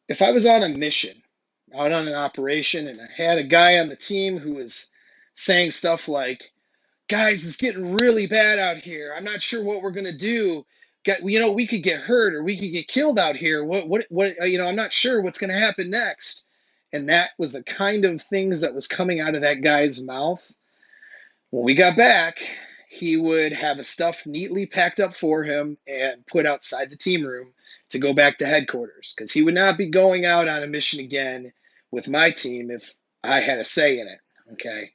if I was on a mission, out on an operation, and I had a guy on the team who was saying stuff like, guys, it's getting really bad out here. I'm not sure what we're gonna do. We could get hurt or we could get killed out here. I'm not sure what's gonna happen next. And that was the kind of things that was coming out of that guy's mouth. When we got back, he would have his stuff neatly packed up for him and put outside the team room to go back to headquarters because he would not be going out on a mission again with my team if I had a say in it. Okay.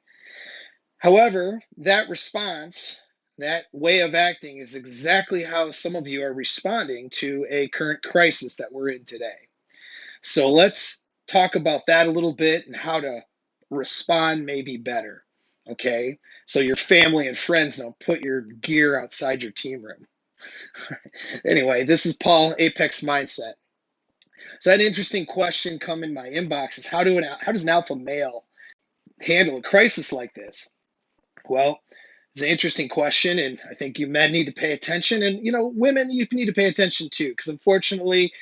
However, that response, that way of acting is exactly how some of you are responding to a current crisis that we're in today. So let's talk about that a little bit and how to respond maybe better. Okay. So your family and friends don't put your gear outside your team room. Anyway, this is Paul, Apex Mindset. So I had an interesting question come in my inbox is how does an alpha male handle a crisis like this? Well, it's an interesting question, and I think you men need to pay attention, and women, you need to pay attention too, because unfortunately,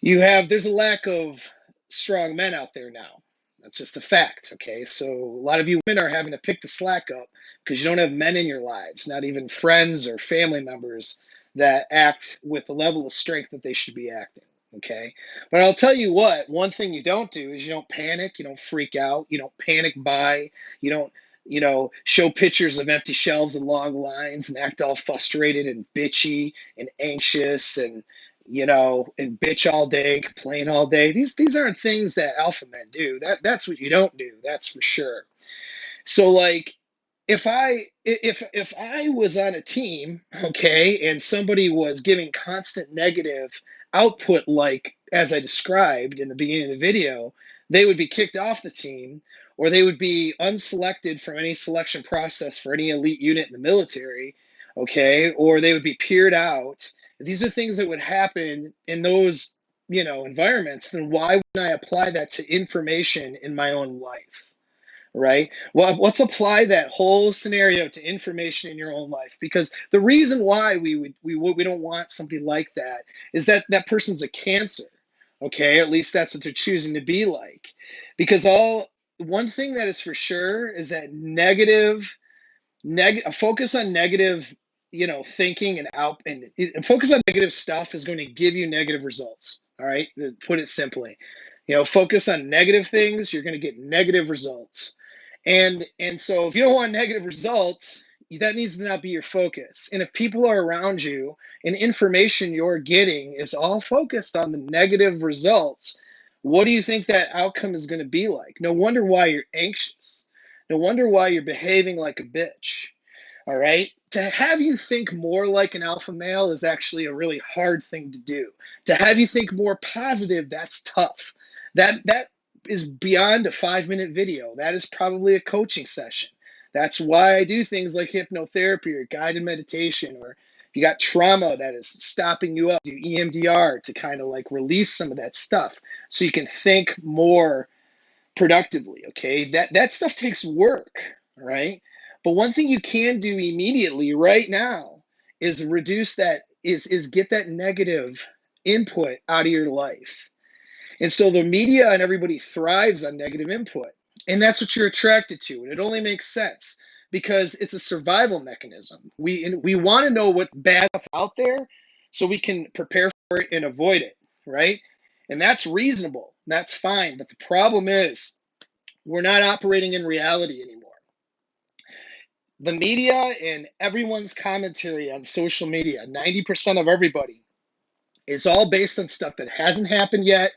there's a lack of strong men out there now. That's just a fact. Okay, so a lot of you women are having to pick the slack up because you don't have men in your lives, not even friends or family members that act with the level of strength that they should be acting. Okay, but I'll tell you what, one thing you don't do is you don't panic, you don't freak out, you don't panic buy, you don't show pictures of empty shelves and long lines and act all frustrated and bitchy and anxious and bitch all day, complain all day. These aren't things that alpha men do. That's what you don't do. That's for sure. So like if I was on a team, okay, and somebody was giving constant negative output like as I described in the beginning of the video, they would be kicked off the team or they would be unselected from any selection process for any elite unit in the military, okay, or they would be peered out. These are things that would happen in those, environments. Then why wouldn't I apply that to information in my own life? Right? Well, let's apply that whole scenario to information in your own life because the reason why we don't want somebody like that is that that person's a cancer. Okay, at least that's what they're choosing to be like. Because all one thing that is for sure is that a focus on negative, thinking and focus on negative stuff is going to give you negative results. All right, to put it simply, focus on negative things, you're going to get negative results. And so if you don't want negative results, that needs to not be your focus. And if people are around you and information you're getting is all focused on the negative results, what do you think that outcome is going to be like? No wonder why you're anxious. No wonder why you're behaving like a bitch. All right. To have you think more like an alpha male is actually a really hard thing to do. To have you think more positive, that's tough. That is beyond a 5-minute video. That is probably a coaching session. That's why I do things like hypnotherapy or guided meditation, or if you got trauma that is stopping you up, do EMDR to kind of like release some of that stuff so you can think more productively. Okay. That stuff takes work. All right. But one thing you can do immediately right now is reduce that is get that negative input out of your life. And so the media and everybody thrives on negative input. And that's what you're attracted to. And it only makes sense because it's a survival mechanism. We want to know what's bad stuff out there so we can prepare for it and avoid it, right? And that's reasonable. That's fine. But the problem is we're not operating in reality anymore. The media and everyone's commentary on social media, 90% of everybody, is all based on stuff that hasn't happened yet,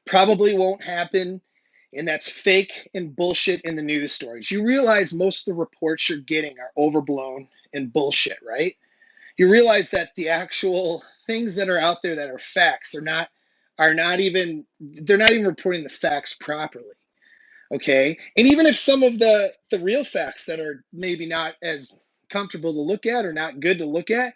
probably won't happen, and that's fake and bullshit in the news stories. You realize most of the reports you're getting are overblown and bullshit, right? You realize that the actual things that are out there that are facts are not even they're not even reporting the facts properly. Okay. And even if some of the real facts that are maybe not as comfortable to look at or not good to look at,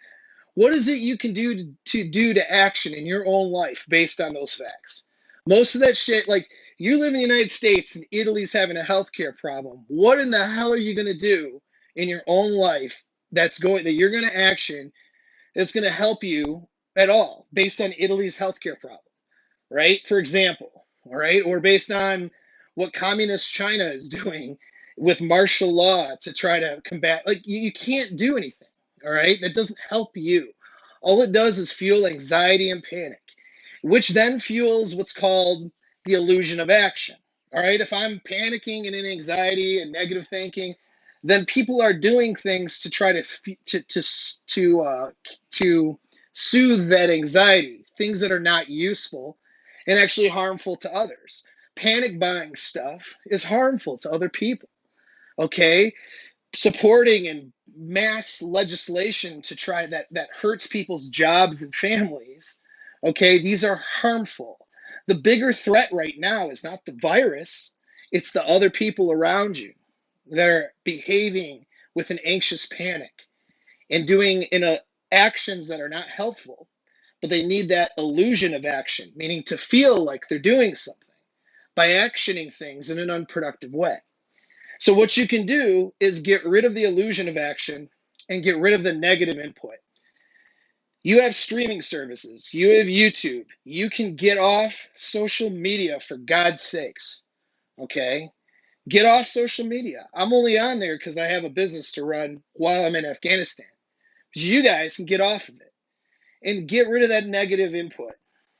what is it you can do to action in your own life based on those facts? Most of that shit, like you live in the United States and Italy's having a healthcare problem. What in the hell are you gonna do in your own life that you're gonna action that's gonna help you at all based on Italy's healthcare problem? right? For example, all right, or based on what communist China is doing with martial law to try to combat, like you can't do anything, all right? That doesn't help you. All it does is fuel anxiety and panic, which then fuels what's called the illusion of action. All right, if I'm panicking and in anxiety and negative thinking, then people are doing things to try to soothe that anxiety, things that are not useful and actually harmful to others. Panic buying stuff is harmful to other people. Okay, supporting and mass legislation to try that hurts people's jobs and families. Okay, these are harmful. The bigger threat right now is not the virus, it's the other people around you that are behaving with an anxious panic and doing actions that are not helpful, but they need that illusion of action, meaning to feel like they're doing something by actioning things in an unproductive way. So what you can do is get rid of the illusion of action and get rid of the negative input. You have streaming services, you have YouTube, you can get off social media for God's sakes. Okay? Get off social media. I'm only on there because I have a business to run while I'm in Afghanistan. But you guys can get off of it and get rid of that negative input.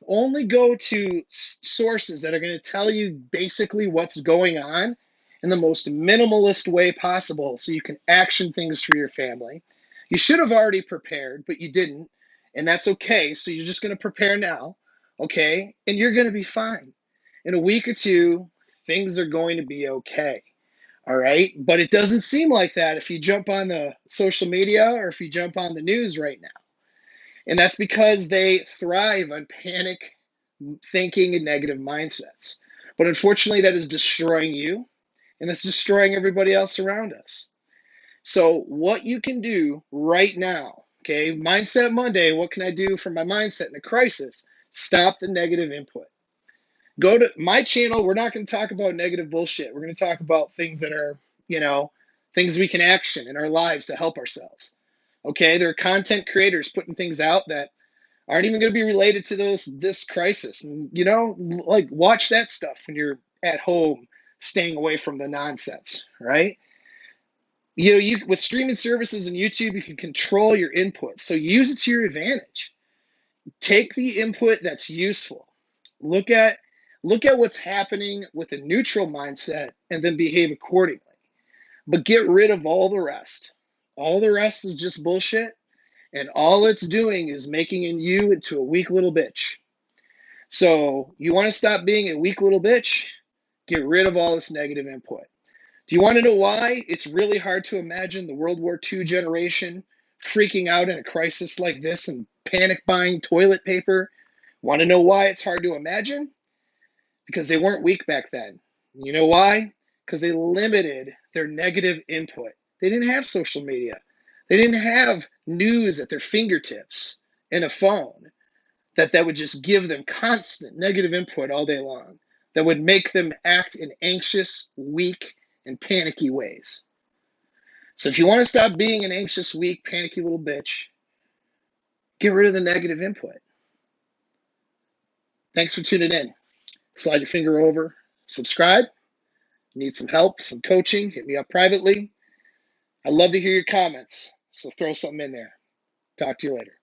Only go to sources that are going to tell you basically what's going on in the most minimalist way possible so you can action things for your family. You should have already prepared, but you didn't, and that's okay. So you're just going to prepare now, okay? And you're going to be fine. In a week or two, things are going to be okay. All right. But it doesn't seem like that if you jump on the social media or if you jump on the news right now. And that's because they thrive on panic thinking and negative mindsets. But unfortunately, that is destroying you and it's destroying everybody else around us. So, what you can do right now, okay, Mindset Monday, what can I do for my mindset in a crisis? Stop the negative input. Go to my channel. We're not going to talk about negative bullshit. We're going to talk about things that are, things we can action in our lives to help ourselves. Okay, there are content creators putting things out that aren't even going to be related to this crisis. And like watch that stuff when you're at home, staying away from the nonsense, right? You with streaming services and YouTube, you can control your input. So use it to your advantage. Take the input that's useful. Look at what's happening with a neutral mindset and then behave accordingly. But get rid of all the rest. All the rest is just bullshit. And all it's doing is making you into a weak little bitch. So you want to stop being a weak little bitch? Get rid of all this negative input. Do you want to know why it's really hard to imagine the World War II generation freaking out in a crisis like this and panic buying toilet paper? Want to know why it's hard to imagine? Because they weren't weak back then. You know why? Because they limited their negative input. They didn't have social media. They didn't have news at their fingertips and a phone that would just give them constant negative input all day long, that would make them act in anxious, weak, and panicky ways. So if you want to stop being an anxious, weak, panicky little bitch, get rid of the negative input. Thanks for tuning in. Slide your finger over, subscribe. Need some help, some coaching, hit me up privately. I'd love to hear your comments, so throw something in there. Talk to you later.